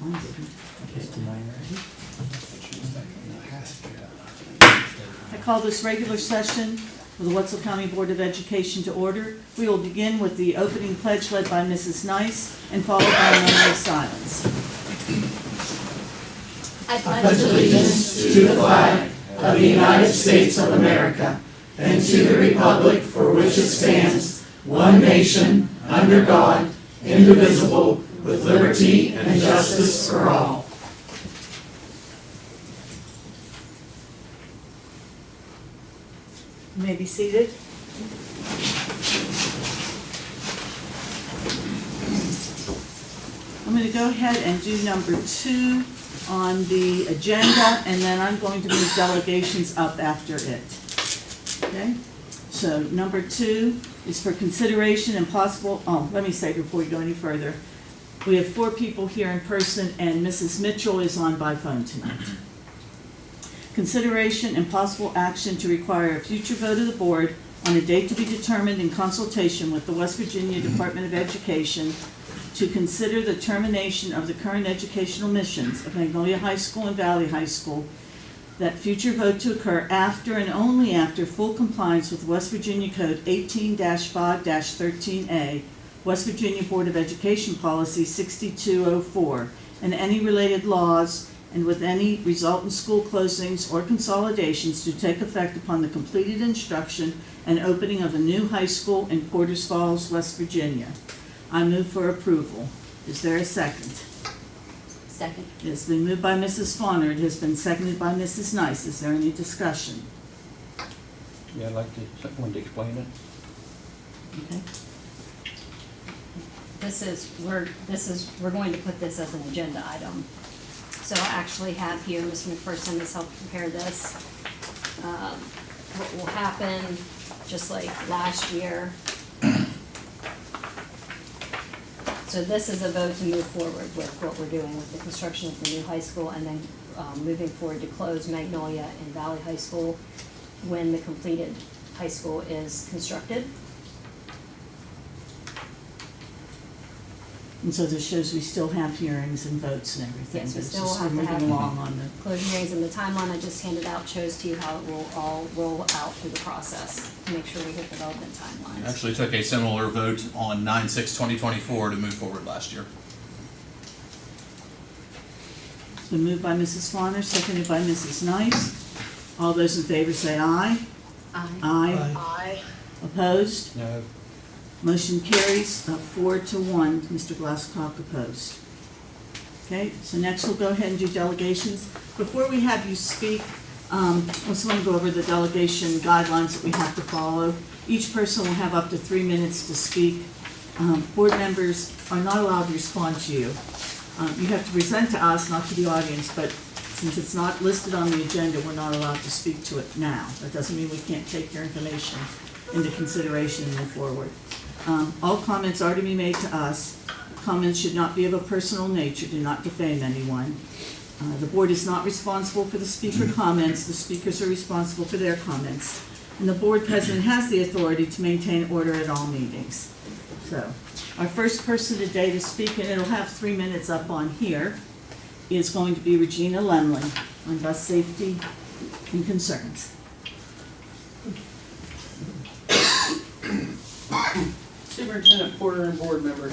Mine didn't. I call this regular session of the Wetzel County Board of Education to order. We will begin with the opening pledge led by Mrs. Nice and followed by a moment of silence. I pledge allegiance to the flag of the United States of America and to the republic for which it stands, one nation, under God, indivisible, with liberty and justice for all. You may be seated. I'm going to go ahead and do number 2 on the agenda, and then I'm going to move delegations up after it. Okay? So number 2 is for consideration and possible, let me say before we go any further, we have 4 people here in person, and Mrs. Mitchell is on by phone tonight. Consideration and possible action to require a future vote of the board on a date to be determined in consultation with the West Virginia Department of Education to consider the termination of the current educational missions of Magnolia High School and Valley High School. That future vote to occur after and only after full compliance with West Virginia Code 18-5-13A, West Virginia Board of Education Policy 6204, and any related laws, and with any resultant school closings or consolidations to take effect upon the completed instruction and opening of a new high school in Porters Falls, West Virginia. I move for approval. Is there a second? Second. It has been moved by Mrs. Fawner. It has been seconded by Mrs. Nice. Is there any discussion? Yeah, I'd like someone to explain it. Okay. We're going to put this as an agenda item. So I actually have here, Mr. McPherson has helped prepare this. What will happen, just like last year. So this is a vote to move forward with what we're doing with the construction of the new high school, and then moving forward to close Magnolia and Valley High School when the completed high school is constructed. And so this shows we still have hearings and votes and everything. Yes, we It's still just have to moving have along on the. closure hearings, and the timeline I just handed out shows to you how it will all roll out through the process to make sure we hit the relevant timelines. Actually took a similar vote on 9/6/2024 to move forward last year. It's been moved by Mrs. Fawner, seconded by Mrs. Nice. All those in favor say aye. Aye. Aye. Aye. Opposed? No. Motion carries 4-1. Mr. Glasscock opposed. Okay, so next we'll go ahead and do delegations. Before we have you speak, I just want to go over the delegation guidelines that we have to follow. Each person will have up to 3 minutes to speak. Board members are not allowed to respond to you. You have to present to us, not to the audience, but since it's not listed on the agenda, we're not allowed to speak to it now. That doesn't mean we can't take your information into consideration and move forward. All comments are to be made to us. Comments should not be of a personal nature, do not defame anyone. The board is not responsible for the speaker comments. The speakers are responsible for their comments. And the board president has the authority to maintain order at all meetings. So, our first person today to speak, and it'll have 3 minutes up on here, is going to be Regina Lemley on bus safety and concerns. Superintendent Porter and board members,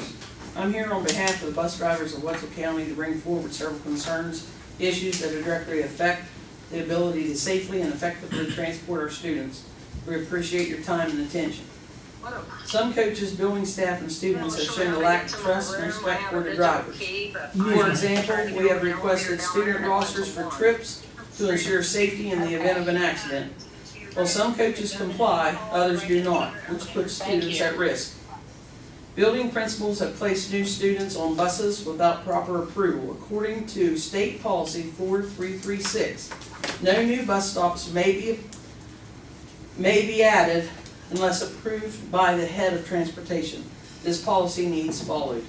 I'm here on behalf of the bus drivers of Wetzel County to bring forward several concerns, issues that directly affect the ability to safely and effectively transport our students. We appreciate your time and attention. Some coaches, building staff, and students have shown a lack of trust and respect for the drivers. For example, we have requested student rosters for trips to ensure safety in the event of an accident. While some coaches comply, others do not, which puts students at risk. Building principals have placed new students on buses without proper approval. According to State Policy 4336, no new bus stops may be added unless approved by the head of transportation. This policy needs followed.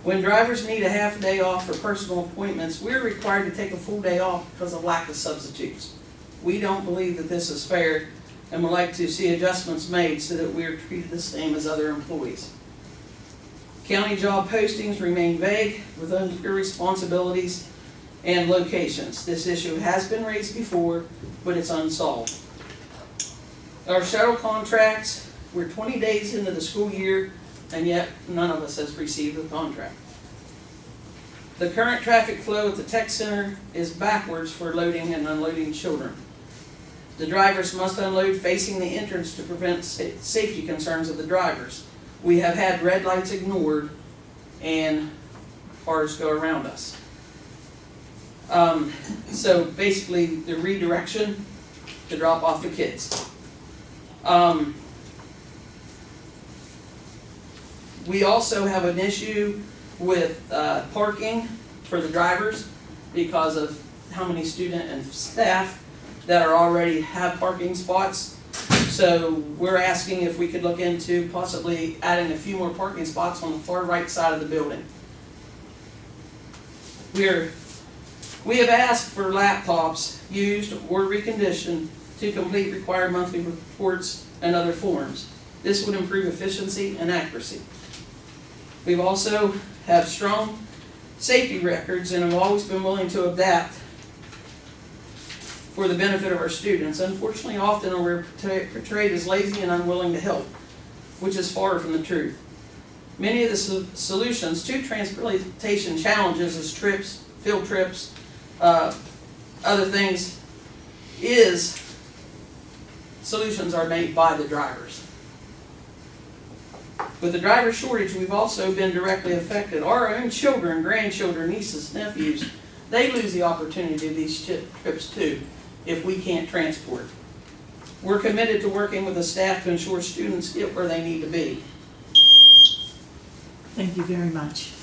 When drivers need a half day off for personal appointments, we're required to take a full day off because of lack of substitutes. We don't believe that this is fair and would like to see adjustments made so that we are treated the same as other employees. County job postings remain vague with unclear responsibilities and locations. This issue has been raised before, but it's unsolved. Our shuttle contracts, we're 20 days into the school year, and yet none of us has received a contract. The current traffic flow at the tech center is backwards for loading and unloading children. The drivers must unload facing the entrance to prevent safety concerns of the drivers. We have had red lights ignored and cars go around us. So basically the redirection to drop off the kids. We also have an issue with parking for the drivers because of how many student and staff that are already have parking spots. So we're asking if we could look into possibly adding a few more parking spots on the far right side of the building. We have asked for laptops used or reconditioned to complete required monthly reports and other forms. This would improve efficiency and accuracy. We've also have strong safety records and have always been willing to adapt for the benefit of our students. Unfortunately, often we're portrayed as lazy and unwilling to help, which is far from the truth. Many of the solutions to transportation challenges as trips, field trips, other things, solutions are made by the drivers. With the driver shortage, we've also been directly affected. Our own children, grandchildren, nieces, nephews, they lose the opportunity of these trips too if we can't transport. We're committed to working with the staff to ensure students get where they need to be. Thank you very much.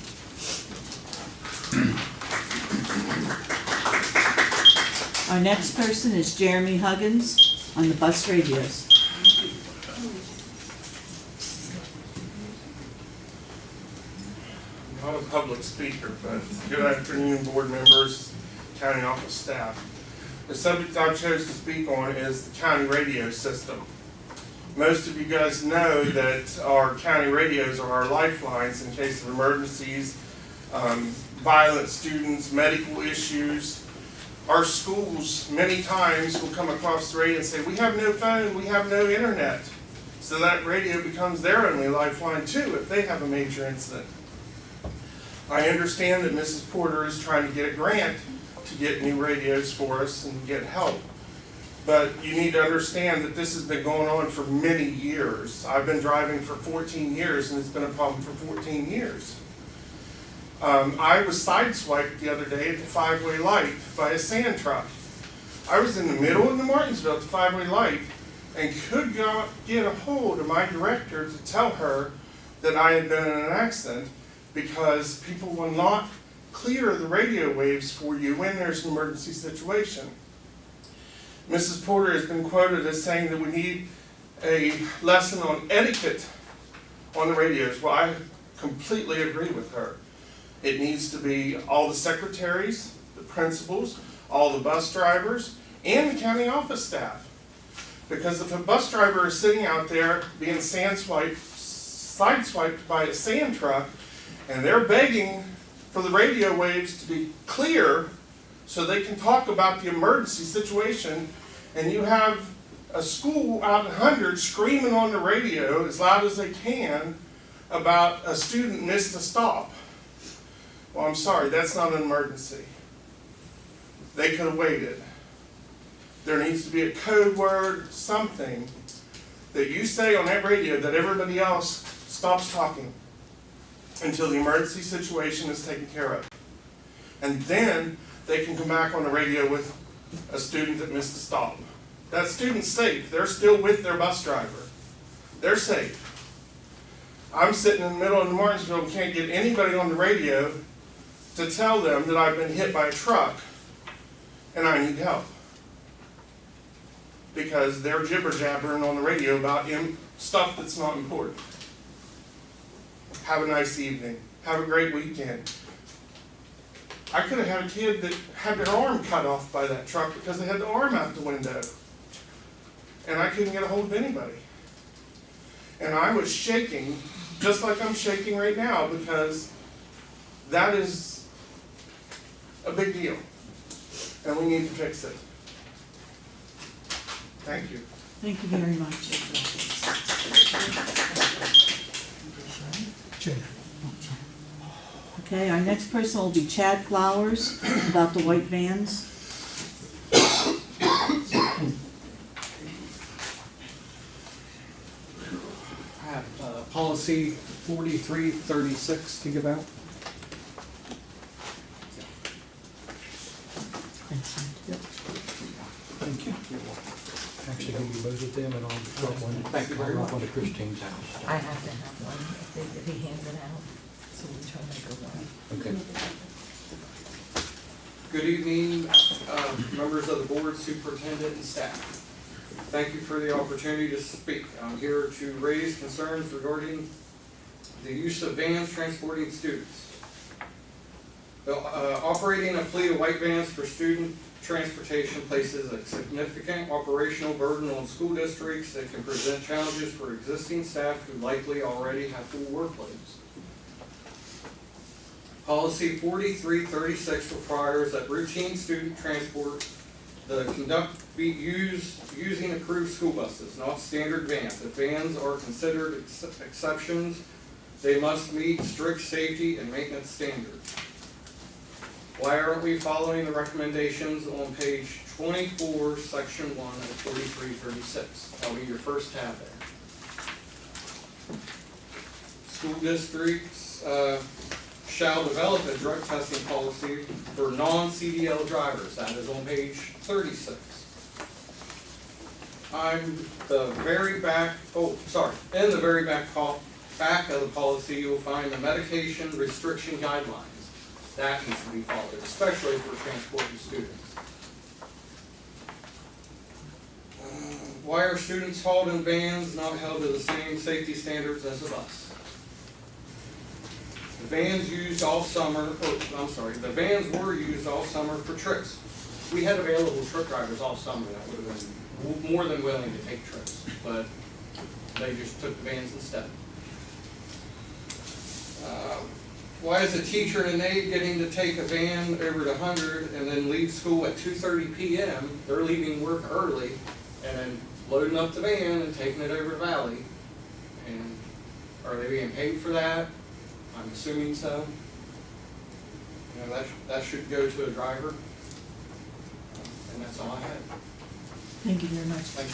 Our next person is Jeremy Huggins on the bus radios. Not a public speaker, but good afternoon, board members, county office staff. The subject I chose to speak on is the county radio system. Most of you guys know that our county radios are our lifelines in case of emergencies, violent students, medical issues. Our schools many times will come across the radio and say, we have no phone, we have no internet. So that radio becomes their only lifeline too if they have a major incident. I understand that Mrs. Porter is trying to get a grant to get new radios for us and get help. But you need to understand that this has been going on for many years. I've been driving for 14 years and it's been a problem for 14 years. I was sideswiped the other day at the five-way light by a sand truck. I was in the middle of the Martinsville at the five-way light and could not get a hold of my director to tell her that I had been in an accident because people will not clear the radio waves for you when there's an emergency situation. Mrs. Porter has been quoted as saying that we need a lesson on etiquette on the radios. Well, I completely agree with her. It needs to be all the secretaries, the principals, all the bus drivers, and the county office staff. Because if a bus driver is sitting out there being sideswiped by a sand truck, and they're begging for the radio waves to be clear so they can talk about the emergency situation, and you have a school out in Hundred screaming on the radio as loud as they can about a student missed a stop. Well, I'm sorry, that's not an emergency. They could have waited. There needs to be a code word, something that you say on that radio that everybody else stops talking until the emergency situation is taken care of. And then they can come back on the radio with a student that missed a stop. That student's safe. They're still with their bus driver. They're safe. I'm sitting in the middle of Martinsville and can't get anybody on the radio to tell them that I've been hit by a truck and I need help. Because they're jibber-jabbering on the radio about stuff that's not important. Have a nice evening. Have a great weekend. I could have had a kid that had their arm cut off by that truck because they had the arm out the window. And I couldn't get a hold of anybody. And I was shaking, just like I'm shaking right now, because that is a big deal. And we need to fix it. Thank you. Thank you very much. Okay, our next person will be Chad Flowers about the white vans. I have policy 4336 to give out. Thank you. Actually, give you both of them, and I'll drop one. Thank you very I'll drop much. one to Christine's house. I have to have one if he hands it out, so we try to make a one. Okay. Good evening, members of the board, superintendent, and staff. Thank you for the opportunity to speak. I'm here to raise concerns regarding the use of vans transporting students. Operating a fleet of white vans for student transportation places a significant operational burden on school districts that can present challenges for existing staff who likely already have full workloads. Policy 4336 requires that routine student transport be using approved school buses, not standard vans. If vans are considered exceptions, they must meet strict safety and maintenance standards. Why aren't we following the recommendations on page 24, section 1 of 4336? That'll be your first tab there. School districts shall develop a drug testing policy for non-CDL drivers. That is on page 36. In the very back of the policy, you'll find the medication restriction guidelines. That needs to be followed, especially for transporting students. Why are students hauled in vans not held to the same safety standards as a bus? The vans were used all summer for trips. We had available truck drivers all summer that would have been more than willing to take trips, but they just took the vans instead. Why is a teacher and an aide getting to take a van over to 100 and then leave school at 2:30 p.m.? They're leaving work early and then loading up the van and taking it over to Valley. And are they being paid for that? I'm assuming so. You know, that should go to a driver. And that's all I had. Thank you very much. Thank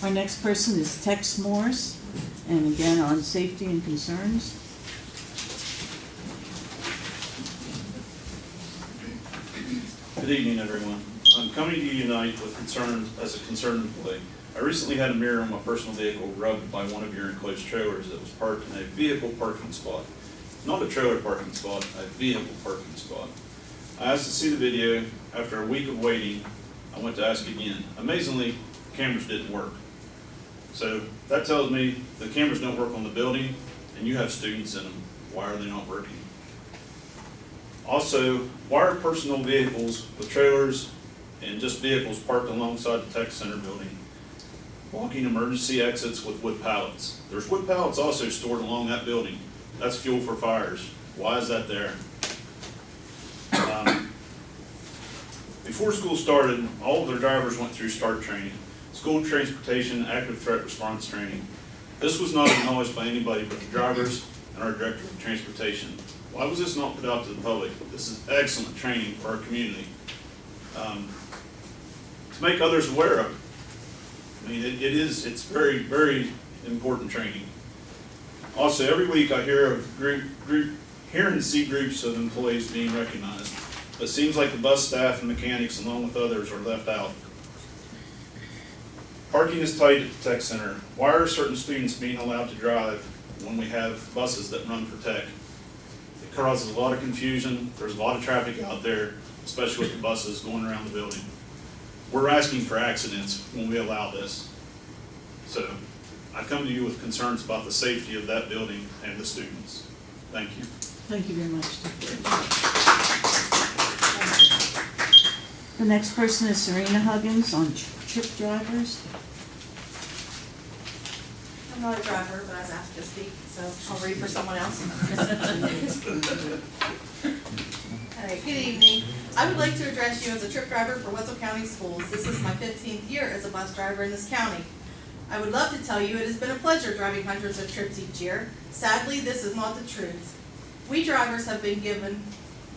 Our next person is Tex Morris, and again on safety and concerns. Good evening, everyone. I'm coming to you tonight with concerns as a concerned employee. I recently had a mirror on my personal vehicle rubbed by one of your enclosed trailers that was parked in a vehicle parking spot. Not a trailer parking spot, a vehicle parking spot. I asked to see the video. After a week of waiting, I went to ask again. Amazingly, cameras didn't work. So that tells me the cameras don't work on the building and you have students in them. Why are they not working? Also, why are personal vehicles with trailers and just vehicles parked alongside the tech center building blocking emergency exits with wood pallets? There's wood pallets also stored along that building. That's fuel for fires. Why is that there? Before school started, all of their drivers went through START training, school transportation active threat response training. This was not acknowledged by anybody but the drivers and our director of transportation. Why was this not put out to the public? This is excellent training for our community. To make others aware of it. I mean, it's very, very important training. Also, every week I hear of hear and see groups of employees being recognized. But it seems like the bus staff and mechanics, along with others, are left out. Parking is tight at the tech center. Why are certain students being allowed to drive when we have buses that run for tech? It causes a lot of confusion. There's a lot of traffic out there, especially with the buses going around the building. We're asking for accidents when we allow this. So I come to you with concerns about the safety of that building and the students. Thank you. Thank you very much. The next person is Serena Huggins on trip drivers. I'm not a driver, but I was asked to speak, so I'll read for someone else. All right, good evening. I would like to address you as a trip driver for Wetzel County Schools. This is my 15th year as a bus driver in this county. I would love to tell you it has been a pleasure driving hundreds of trips each year. Sadly, this is not the truth. We drivers have been given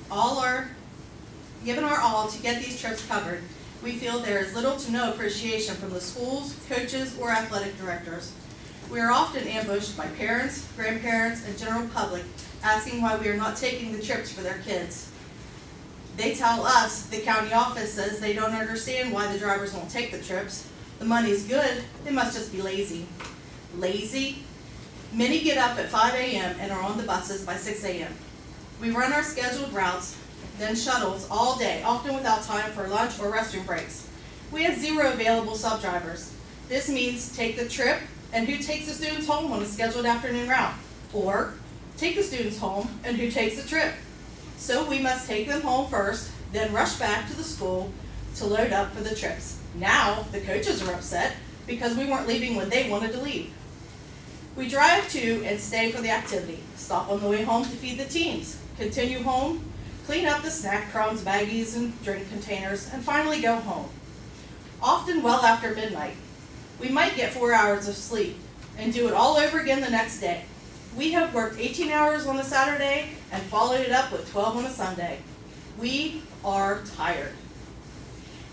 our all to get these trips covered. We feel there is little to no appreciation from the schools, coaches, or athletic directors. We are often ambushed by parents, grandparents, and general public asking why we are not taking the trips for their kids. They tell us the county office says they don't understand why the drivers won't take the trips. The money's good, they must just be lazy. Lazy? Many get up at 5 a.m. and are on the buses by 6 a.m. We run our scheduled routes, then shuttles all day, often without time for lunch or restroom breaks. We have 0 available sub-drivers. This means take the trip, and who takes the students home on a scheduled afternoon route? Or take the students home, and who takes the trip? So we must take them home first, then rush back to the school to load up for the trips. Now the coaches are upset because we weren't leaving when they wanted to leave. We drive to and stay for the activity, stop on the way home to feed the teams, continue home, clean up the snack crumbs, baggies, and drink containers, and finally go home. Often well after midnight. We might get 4 hours of sleep and do it all over again the next day. We have worked 18 hours on a Saturday and followed it up with 12 on a Sunday. We are tired.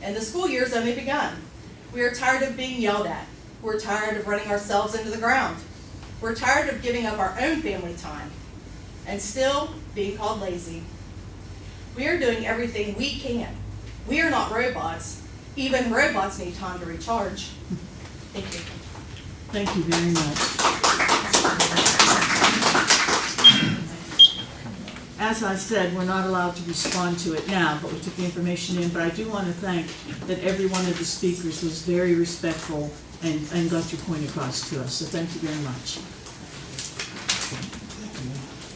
And the school year's only begun. We are tired of being yelled at. We're tired of running ourselves into the ground. We're tired of giving up our own family time and still being called lazy. We are doing everything we can. We are not robots. Even robots need time to recharge. Thank you. Thank you very much. As I said, we're not allowed to respond to it now, but we took the information in. But I do want to thank that every one of the speakers was very respectful and got your point across to us. So thank you very much.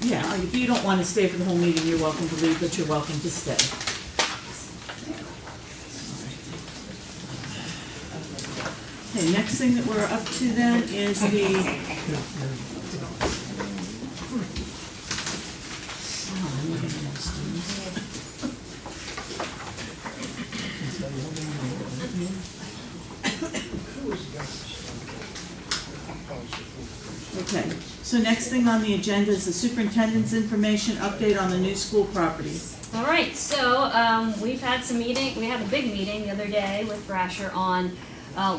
Yeah, if you don't want to stay for the whole meeting, you're welcome to leave, but you're welcome to stay. Okay, next thing that we're up to then is Okay, so next thing on the agenda is the superintendent's information update on the new school property. All right, so we had a big meeting the other day with Thrasher on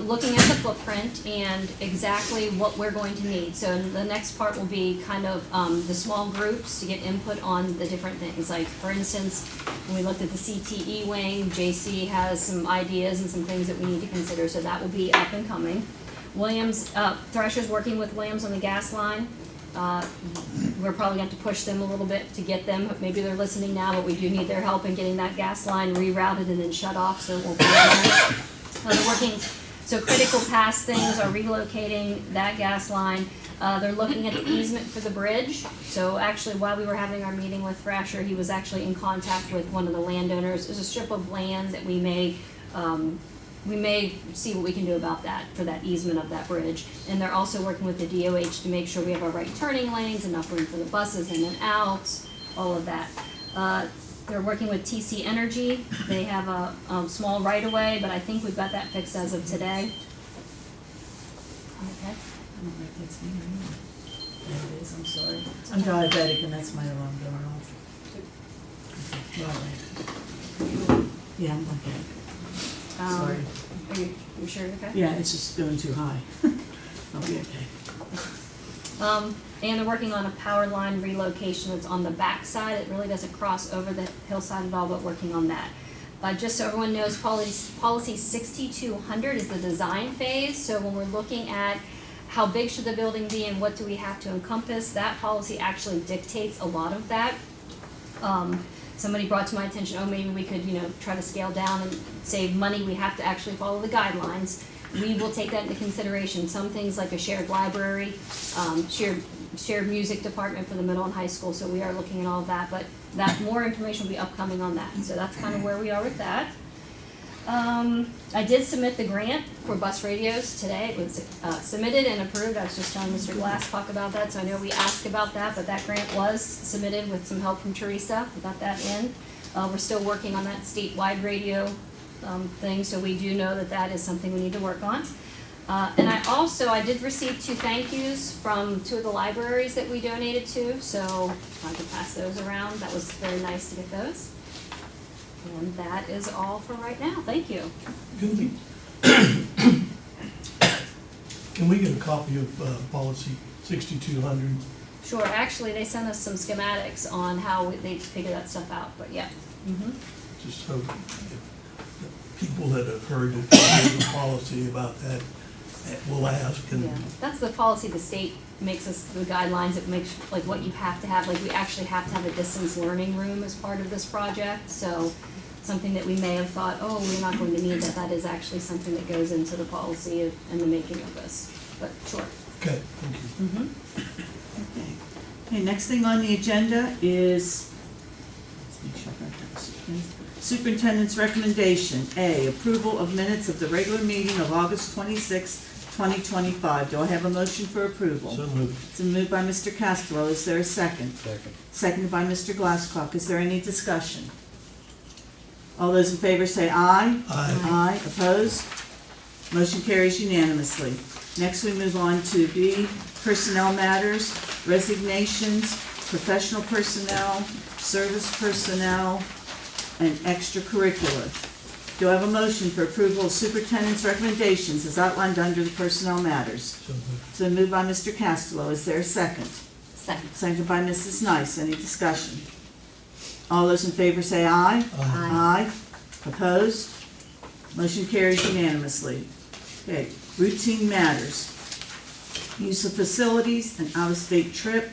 looking at the footprint and exactly what we're going to need. So the next part will be kind of the small groups to get input on the different things. Like, for instance, when we looked at the CTE wing, JC has some ideas and some things that we need to consider, so that will be up and coming. Thrasher's working with Williams on the gas line. We're probably going to have to push them a little bit to get them. Maybe they're listening now, but we do need their help in getting that gas line rerouted and then shut off, so it won't be they're working. So critical path things are relocating that gas line. They're looking at the easement for the bridge. So actually, while we were having our meeting with Thrasher, he was actually in contact with one of the landowners. There's a strip of land that we may see what we can do about that, for that easement of that bridge. And they're also working with the DOH to make sure we have our right turning lanes, enough room for the buses in and out, all of that. They're working with TC Energy. They have a small right-of-way, but I think we've got that fixed as of today. Okay. I don't know if that's me or not. There it is, I'm sorry. I'm diabetic and that's my alarm going off. Yeah, I'm okay. Sorry. Are you sure? Okay. Yeah, it's just going too high. I'll be okay. And they're working on a power line relocation that's on the back side. It really doesn't cross over the hillside at all, but working on that. Just so everyone knows, policy 6200 is the design phase. So when we're looking at how big should the building be and what do we have to encompass, that policy actually dictates a lot of that. Somebody brought to my attention, maybe we could, try to scale down and save money. We have to actually follow the guidelines. We will take that into consideration. Some things like a shared library, shared music department for the middle and high school. So we are looking at all of that, but that more information will be upcoming on that. So that's kind of where we are with that. I did submit the grant for bus radios today. It was submitted and approved. I was just telling Mr. Glasscock about that, so I know we asked about that, but that grant was submitted with some help from Teresa. We got that in. We're still working on that statewide radio thing, so we do know that that is something we need to work on. And I did receive 2 thank yous from 2 of the libraries that we donated to, so I can pass those around. That was very nice to get those. And that is all for right now. Thank you. Can we get a copy of policy 6200? Sure, actually, they sent us some schematics on how they figure that stuff out, but yeah. Just so if people that have heard that there's a policy about that will ask. And Yeah, that's the policy the state makes us, the guidelines that makes, like, what you have to have. Like, we actually have to have a distance learning room as part of this project, so something that we may have thought, oh, we're not going to need that, that is actually something that goes into the policy and the making of this, but sure. Okay, thank you. Okay, next thing on the agenda is, let's make sure I got that. Superintendent's recommendation. A, approval of minutes of the regular meeting of August 26, 2025. Do I have a motion for approval? So moved. It's been moved by Mr. Castro. Is there a second? Second. Seconded by Mr. Glasscock. Is there any discussion? All those in favor say aye. Aye. Aye. Opposed? Motion carries unanimously. Next, we move on to B, personnel matters, resignations, professional personnel, service personnel, and extracurricular. Do I have a motion for approval of superintendent's recommendations as outlined under the personnel matters? So moved. It's been moved by Mr. Castelo. Is there a second? Second. Seconded by Mrs. Nice. Any discussion? All those in favor say aye. Aye. Opposed? Motion carries unanimously. Okay, routine matters. Use of facilities, an out-of-state trip,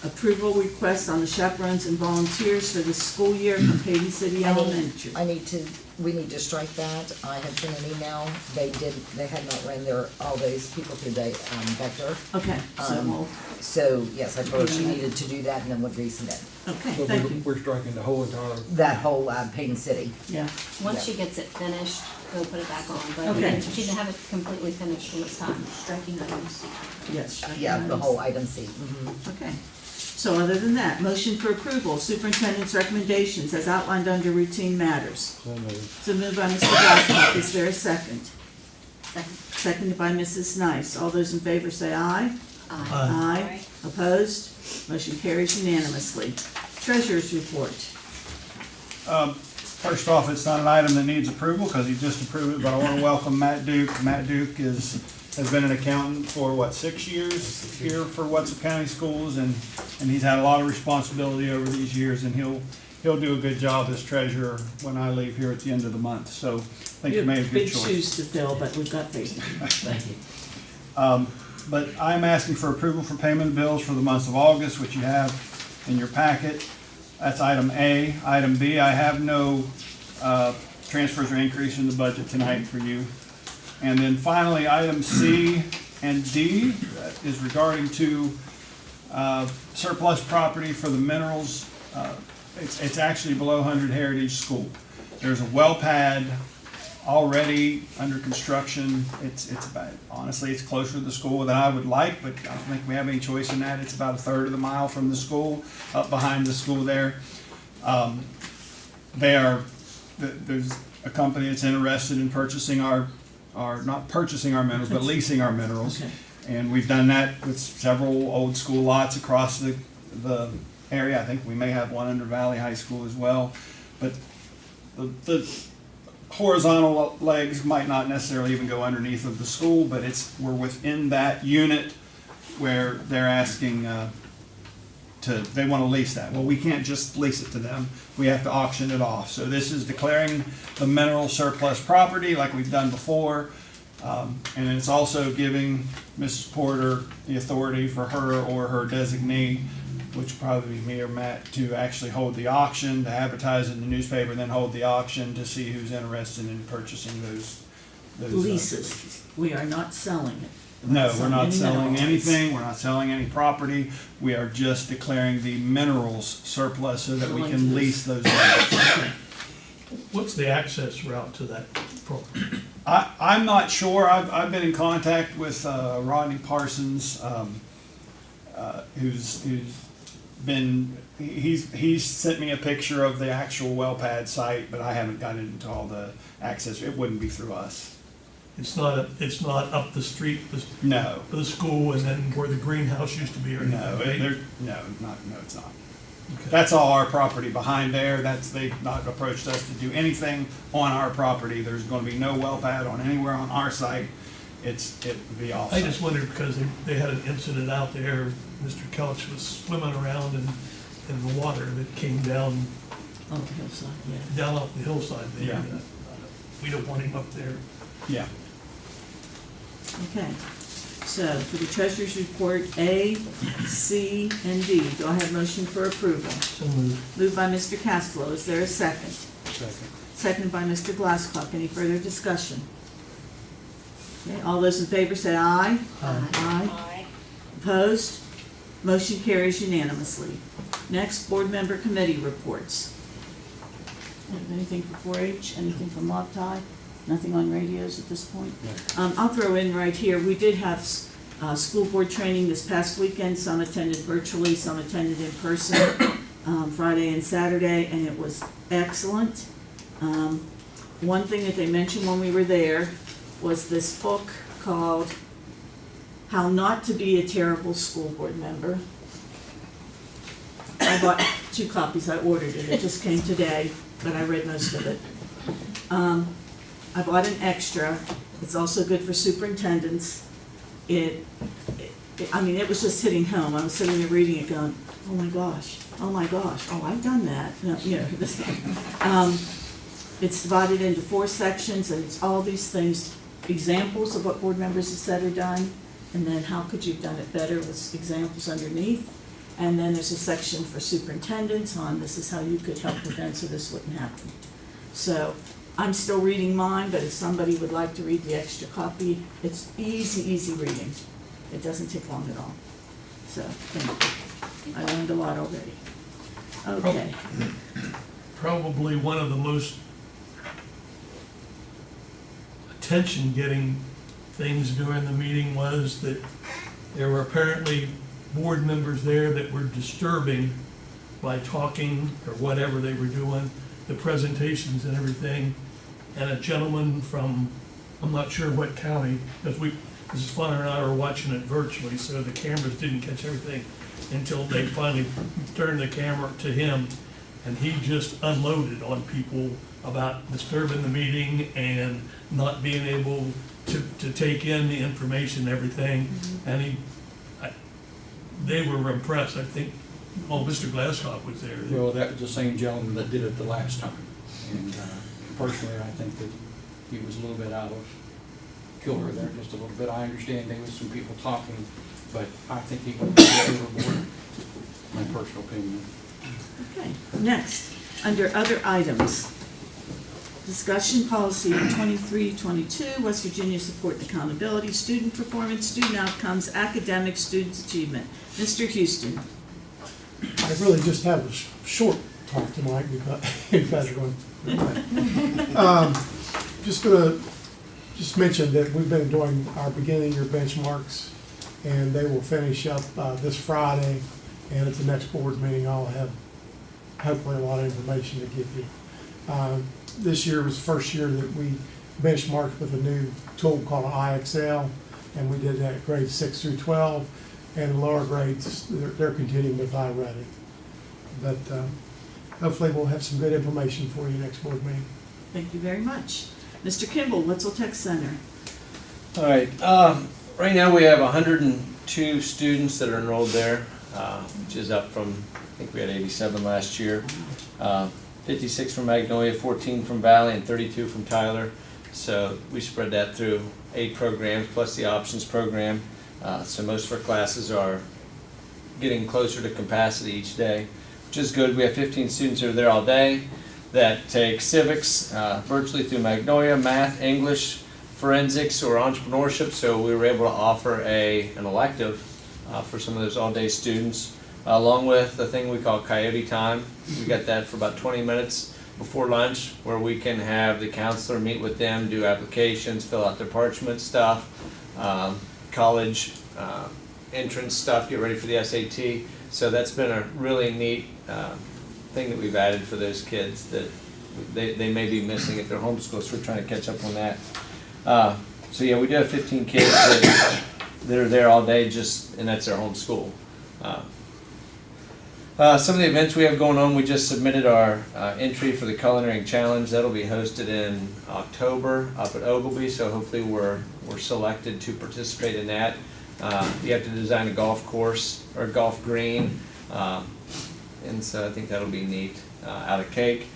approval request on the chaperones and volunteers for the school year from Hayden City Elementary. We need to strike that. I had sent an email. They had not ran all those people through the vector. Okay, so we'll, So, yes, I told her she needed to do that and then would resubmit. okay, But thank you. we're striking the whole entire, That whole Payne City. Yeah, Once she gets it finished, we'll put it back on, but Okay. she didn't have it completely finished when it's time. striking items. Yes. striking Yeah, the items. whole item C. Mhm. Okay, so other than that, motion for approval, superintendent's recommendations as outlined under routine matters. so moved. So moved by Mr. Glasscock. Is there a second? Second. Seconded by Mrs. Nice. All those in favor say aye. Aye. Aye. Opposed? Motion carries unanimously. Treasurer's report. First off, it's not an item that needs approval because he just approved it, but I want to welcome Matt Duke. Matt Duke has been an accountant for, 6 years here for Wetzel County Schools, and he's had a lot of responsibility over these years, and he'll do a good job as treasurer when I leave here at the end of the month. So I think you made a good Big choice. shoes to fill, but we've got faith. Thank you. But I'm asking for approval for payment of bills for the months of August, which you have in your packet. That's item A. Item B, I have no transfers or increase in the budget tonight for you. And then finally, item C and D is regarding to surplus property for the minerals. It's actually below 100 Heritage School. There's a well pad already under construction. It's about, honestly, it's closer to the school than I would like, but I don't think we have any choice in that. It's about a third of the mile from the school, up behind the school there. There's a company that's interested in purchasing not purchasing our minerals, but leasing our minerals. Okay. And we've done that with several old school lots across the area. I think we may have one under Valley High School as well. But the horizontal legs might not necessarily even go underneath of the school, but we're within that unit where they're asking they want to lease that. Well, we can't just lease it to them. We have to auction it off. So this is declaring the mineral surplus property like we've done before. And then it's also giving Mrs. Porter the authority for her or her designee, which would probably be me or Matt, to actually hold the auction, to advertise in the newspaper, and then hold the auction to see who's interested in purchasing those Leases. We are not selling it. No, we're not selling minerals. anything, we're not selling any property, we are just declaring the minerals surplus so that we can lease those lands. What's the access route to that property? I'm not sure. I've been in contact with Rodney Parsons, who's been, he's sent me a picture of the actual well pad site, but I haven't gotten into all the access. It wouldn't be through us. It's not up the street, No, the school, and then where the greenhouse used to be or anything, no, right? no, it's not. Okay. That's all our property behind there. They've not approached us to do anything on our property. There's gonna be no well pad on anywhere on our site. It would be off I site. just wondered because they had an incident out there, Mr. Couch was swimming around in the water that came down Oh, the hillside, yeah. off the hillside there. Yeah. We don't want him up there. Yeah. Okay, so for the treasurer's report, A, C, and D, do I have motion for approval? So moved. Moved by Mr. Castelo, is there a second? Second. Seconded by Mr. Glasscock, any further discussion? Okay, all those in favor say aye. Aye. Opposed? Motion carries unanimously. Next, board member committee reports. Have anything for 4-H, anything from Love-Tie? Nothing on radios at this point? I'll throw in right here, we did have school board training this past weekend. Some attended virtually, some attended in person, Friday and Saturday, and it was excellent. One thing that they mentioned when we were there was this book called How Not to Be a Terrible School Board Member. I bought 2 copies, I ordered it just came today, but I read most of it. I bought an extra, it's also good for superintendents. It was just hitting home, I was sitting there reading it going, oh my gosh, oh I've done that. No, it's divided into 4 sections, and it's all these things, examples of what board members have said or done, and then how could you have done it better with examples underneath. And then there's a section for superintendents on this is how you could help prevent so this wouldn't happen. So I'm still reading mine, but if somebody would like to read the extra copy, it's easy reading. It doesn't take long at all. So, thank you. I learned a lot already. Okay. Probably one of the most attention-getting things during the meeting was that there were apparently board members there that were disturbing by talking or whatever they were doing, the presentations and everything. And a gentleman from, I'm not sure what county, because Mrs. Funner and I were watching it virtually, so the cameras didn't catch everything until they finally turned the camera to him, and he just unloaded on people about disturbing the meeting and not being able to take in the information and everything. And they were impressed, I think. Oh, Mr. Glasscock was there. Well, that was the same gentleman that did it the last time. And personally, I think that he was a little bit out of kilter there, just a little bit. I understand there was some people talking, but I think he went overboard, my personal opinion. Okay, next, under other items, discussion policy 2322, West Virginia Support and Accountability, student performance, student outcomes, academic, students' achievement. Mr. Houston. I really just have a short talk tonight because you guys are going. Just mention that we've been doing our beginning year benchmarks, and they will finish up this Friday. And at the next board meeting, I'll have hopefully a lot of information to give you. This year was the first year that we benchmarked with a new tool called IXL, and we did that at grades 6 through 12. And the lower grades, they're continuing with iReady. But hopefully we'll have some good information for you next board meeting. Thank you very much. Mr. Kimball, Wetzel Tech Center. All right, right now we have 102 students that are enrolled there, which is up from, I think we had 87 last year. 56 from Magnolia, 14 from Valley, and 32 from Tyler. So we spread that through 8 programs plus the options program. So most of our classes are getting closer to capacity each day, which is good. We have 15 students who are there all day that take civics virtually through Magnolia, math, English, forensics, or entrepreneurship. So we were able to offer an elective for some of those all-day students, along with the thing we call Coyote Time. We got that for about 20 minutes before lunch, where we can have the counselor meet with them, do applications, fill out their parchment stuff, college entrance stuff, get ready for the SAT. So that's been a really neat thing that we've added for those kids that they may be missing at their homeschool, so we're trying to catch up on that. So yeah, we do have 15 kids that are there all day, and that's their home school. Some of the events we have going on, we just submitted our entry for the culinary challenge. That'll be hosted in October up at Ogilvy, so hopefully we're selected to participate in that. You have to design a golf course or a golf green, and so I think that'll be neat. Out of cake.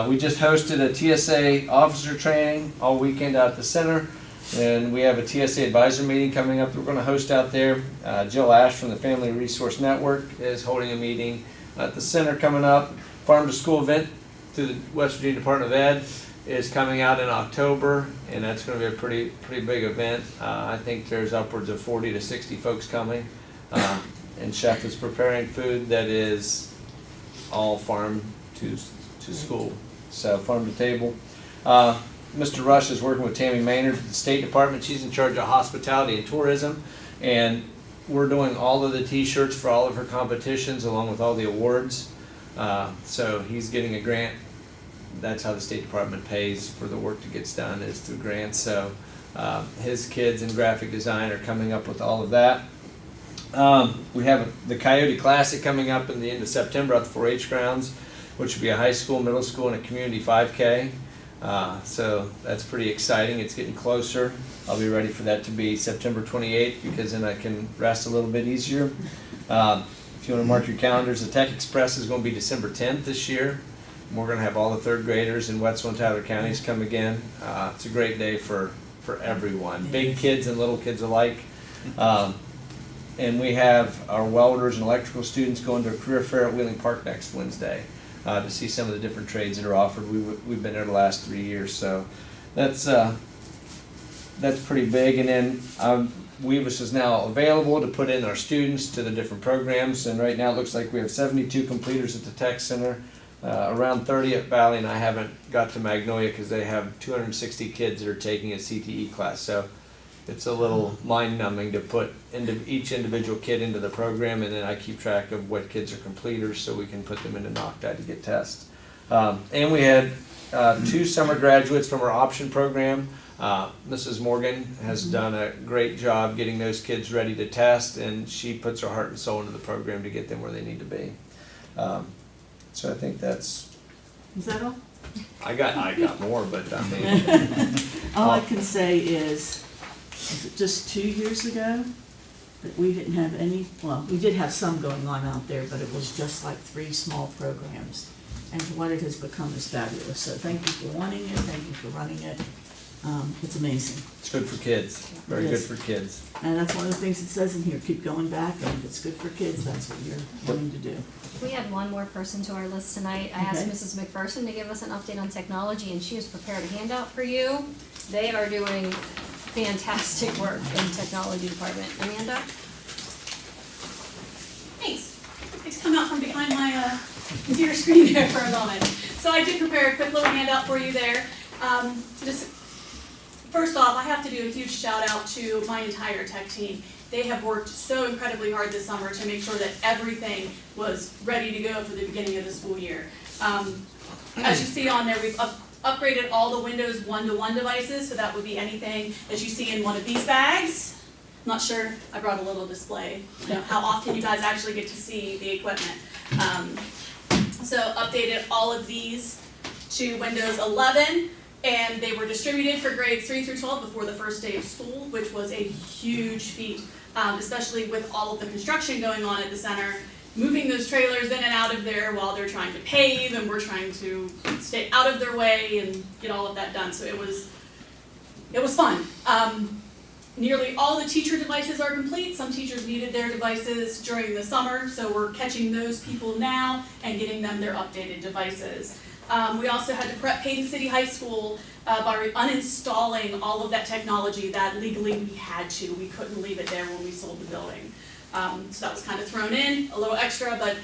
We just hosted a TSA officer training all weekend out at the center, and we have a TSA advisor meeting coming up that we're going to host out there. Jill Ash from the Family Resource Network is holding a meeting at the center coming up. Farm to School event through the West Virginia Department of Ed is coming out in October, and that's going to be a pretty big event. I think there's upwards of 40 to 60 folks coming, and Chef is preparing food that is all farm to school, so farm to table. Mr. Rush is working with Tammy Maynard at the State Department. She's in charge of hospitality and tourism, and we're doing all of the t-shirts for all of her competitions along with all the awards. So he's getting a grant. That's how the State Department pays for the work that gets done, is through grants. So his kids in graphic design are coming up with all of that. We have the Coyote Classic coming up in the end of September at the 4-H grounds, which will be a high school, middle school, and a community 5K. So that's pretty exciting. It's getting closer. I'll be ready for that to be September 28th, because then I can rest a little bit easier. If you want to mark your calendars, the Tech Express is going to be December 10th this year. And we're going to have all the third graders in Wetzel and Tyler counties come again. It's a great day for everyone, big kids and little kids alike. And we have our welders and electrical students going to a career fair at Wheeling Park next Wednesday to see some of the different trades that are offered. We've been there the last 3 years, so that's pretty big. And then Weavis is now available to put in our students to the different programs, and right now it looks like we have 72 completers at the Tech Center, around 30 at Valley, and I haven't got to Magnolia because they have 260 kids that are taking a CTE class. So it's a little mind-numbing to put each individual kid into the program, and then I keep track of what kids are completers so we can put them into Nocti to get tests. And we had 2 summer graduates from our option program. Mrs. Morgan has done a great job getting those kids ready to test, and she puts her heart and soul into the program to get them where they need to be. So I think that's... Is that all? I got more, but I mean... All I can say is it just 2 years ago that we didn't have any, well, we did have some going on out there, but it was just like 3 small programs. And what it has become is fabulous. So thank you for wanting it, thank you for running it. It's amazing. It's good for kids, very good for kids. And that's one of the things it says in here, keep going back, and if it's good for kids, that's what you're wanting to do. We have one more person to our list tonight. I asked Okay. Mrs. McPherson to give us an update on technology, and she has prepared a handout for you. They are doing fantastic work in the technology department. Amanda? Thanks. I just come out from behind my computer screen there for a moment. So I did prepare a quick little handout for you there. Just first off, I have to do a huge shout out to my entire tech team. They have worked so incredibly hard this summer to make sure that everything was ready to go for the beginning of the school year. As you see on there, we've upgraded all the Windows 1-to-1 devices, so that would be anything that you see in one of these bags. I'm not sure, I brought a little display, how often you guys actually get to see the equipment. So updated all of these to Windows 11, and they were distributed for grades 3 through 12 before the first day of school, which was a huge feat, especially with all of the construction going on at the center, moving those trailers in and out of there while they're trying to pave, and we're trying to stay out of their way and get all of that done. So it was fun. Nearly all the teacher devices are complete. Some teachers needed their devices during the summer, so we're catching those people now and getting them their updated devices. We also had to prep Payne City High School by uninstalling all of that technology that legally we had to. We couldn't leave it there when we sold the building. So that was kind of thrown in, a little extra, but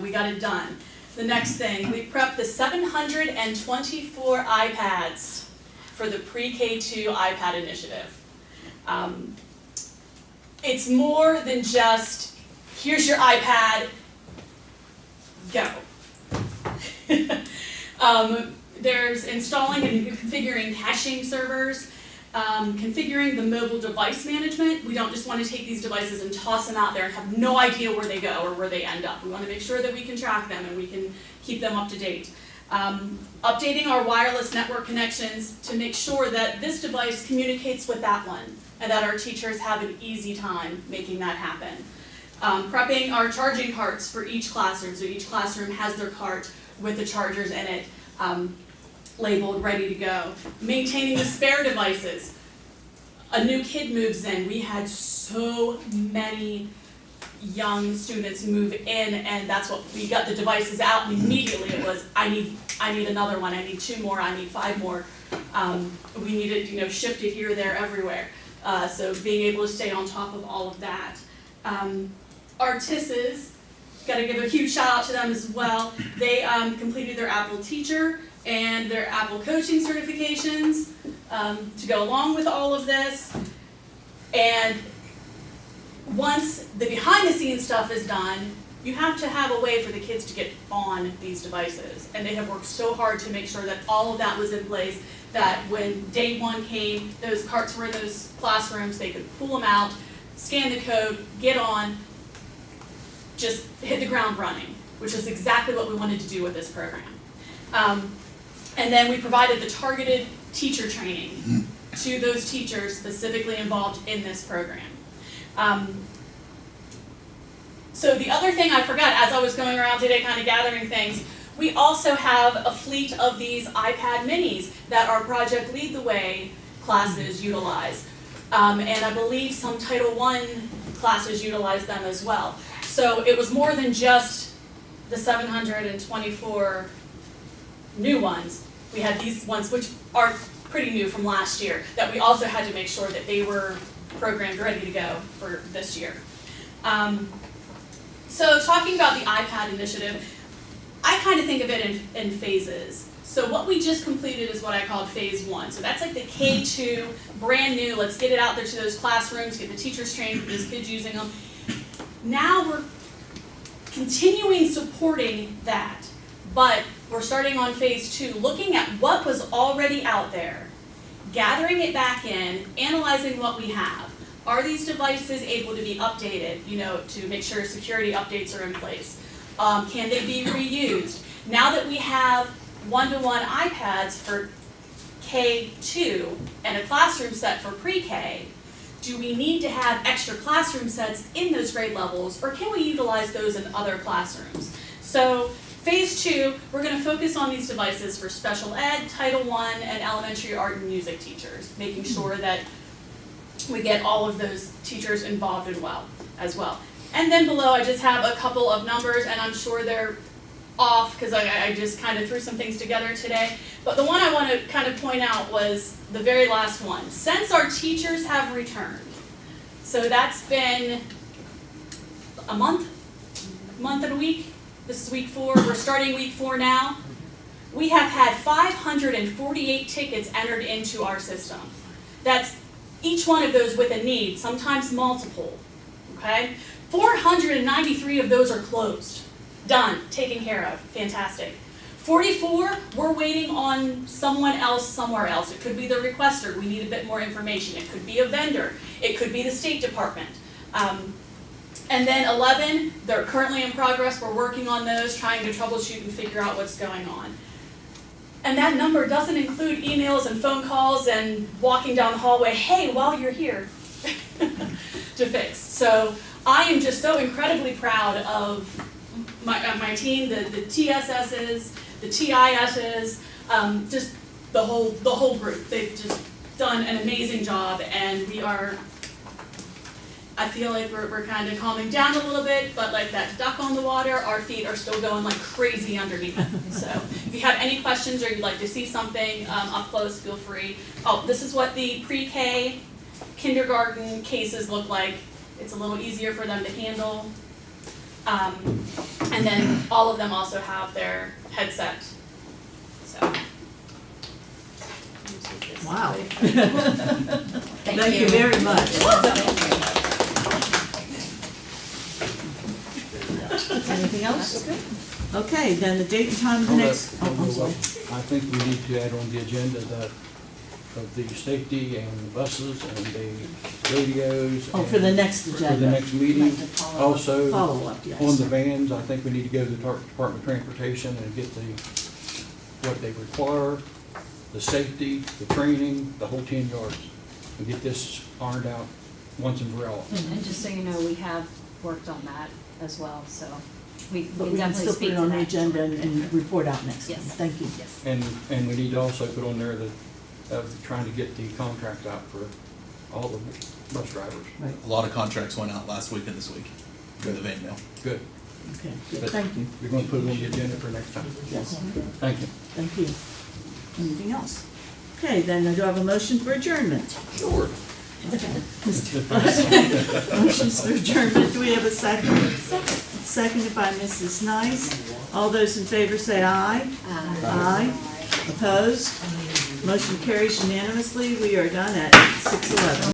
we got it done. the next thing, we prepped the 724 iPads for the pre-K2 iPad initiative. It's more than just, here's your iPad, go. There's installing and configuring caching servers, configuring the mobile device management. We don't just want to take these devices and toss them out there and have no idea where they go or where they end up. We want to make sure that we can track them and we can keep them up to date. Updating our wireless network connections to make sure that this device communicates with that one and that our teachers have an easy time making that happen. Prepping our charging carts for each classroom, so each classroom has their cart with the chargers in it, labeled, ready to go. Maintaining the spare devices. A new kid moves in. We had so many young students move in, and that's what we got the devices out, and immediately it was, I need another one, I need 2 more, I need 5 more. We needed, shifted here, there, everywhere. So being able to stay on top of all of that. Our TISs, got to give a huge shout out to them as well. They completed their Apple Teacher and their Apple Coaching certifications to go along with all of this. And once the behind the scenes stuff is done, you have to have a way for the kids to get on these devices. And they have worked so hard to make sure that all of that was in place, that when day one came, those carts were in those classrooms, they could pull them out, scan the code, get on, just hit the ground running, which is exactly what we wanted to do with this program. And then we provided the targeted teacher training to those teachers specifically involved in this program. So the other thing I forgot as I was going around today kind of gathering things, we also have a fleet of these iPad minis that our Project Lead the Way classes utilize. And I believe some Title I classes utilize them as well. So it was more than just the 724 new ones. We had these ones, which are pretty new from last year, that we also had to make sure that they were programmed ready to go for this year. So talking about the iPad initiative, I kind of think of it in phases. So what we just completed is what I called phase 1. So that's like the K2, brand new, let's get it out there to those classrooms, get the teachers trained, get those kids using them. Now we're continuing supporting that, but we're starting on phase 2, looking at what was already out there, gathering it back in, analyzing what we have. Are these devices able to be updated, to make sure security updates are in place? Can they be reused? Now that we have one-to-one iPads for K2 and a classroom set for pre-K, do we need to have extra classroom sets in those grade levels, or can we utilize those in other classrooms? So phase 2, we're going to focus on these devices for special ed, Title I, and elementary art and music teachers, making sure that we get all of those teachers involved as well. And then below I just have a couple of numbers, and I'm sure they're off because I just kind of threw some things together today. But the one I want to kind of point out was the very last one. Since our teachers have returned, so that's been a month and a week. This is week 4. We're starting week 4 now. We have had 548 tickets entered into our system. That's each one of those with a need, sometimes multiple, okay? 493 of those are closed, done, taken care of, fantastic. 44, we're waiting on someone else somewhere else. It could be the requester, we need a bit more information. It could be a vendor, it could be the State Department. And then 11, they're currently in progress, we're working on those, trying to troubleshoot and figure out what's going on. And that number doesn't include emails and phone calls and walking down the hallway, hey, while you're here, to fix. So I am just so incredibly proud of my team, the TSSs, the TISs, just the whole group. They've just done an amazing job, and I feel like we're kind of calming down a little bit, but like that duck on the water, our feet are still going like crazy underneath. So if you have any questions or you'd like to see something up close, feel free. Oh, this is what the pre-K kindergarten cases look like. It's a little easier for them to handle. And then all of them also have their headset, so. Wow. Thank you very much. Anything else? Okay, then the date and time of the next, oh, I'm sorry. I think we need to add on the agenda that of the safety and the buses and the radios. Oh, for the and next agenda. For the next meeting. Right, to follow up. Also, Follow up, yes. on the vans, I think we need to go to the Department of Transportation and get what they require, the safety, the training, the whole 10 yards, and get this ironed out once and for all. And just so you know, we have worked on that as well, so we But can we can definitely still put speak it to on the that. agenda and report out next time. Yes. Thank you. Yes. And we need to also put on there that, of trying to get the contract out for all the bus drivers. Right, A lot of contracts went out last week and this week for the van mail. Good. okay, good, But thank you. We're gonna put it on the agenda for next time. Yes, Thank you. thank you. Anything else? Okay, then do I have a motion for adjournment? Sure. Motion's for adjournment, do we have a second? Seconded by Mrs. Nice. All those in favor say aye. Aye. Opposed? Motion carries unanimously. We are done at 6:11.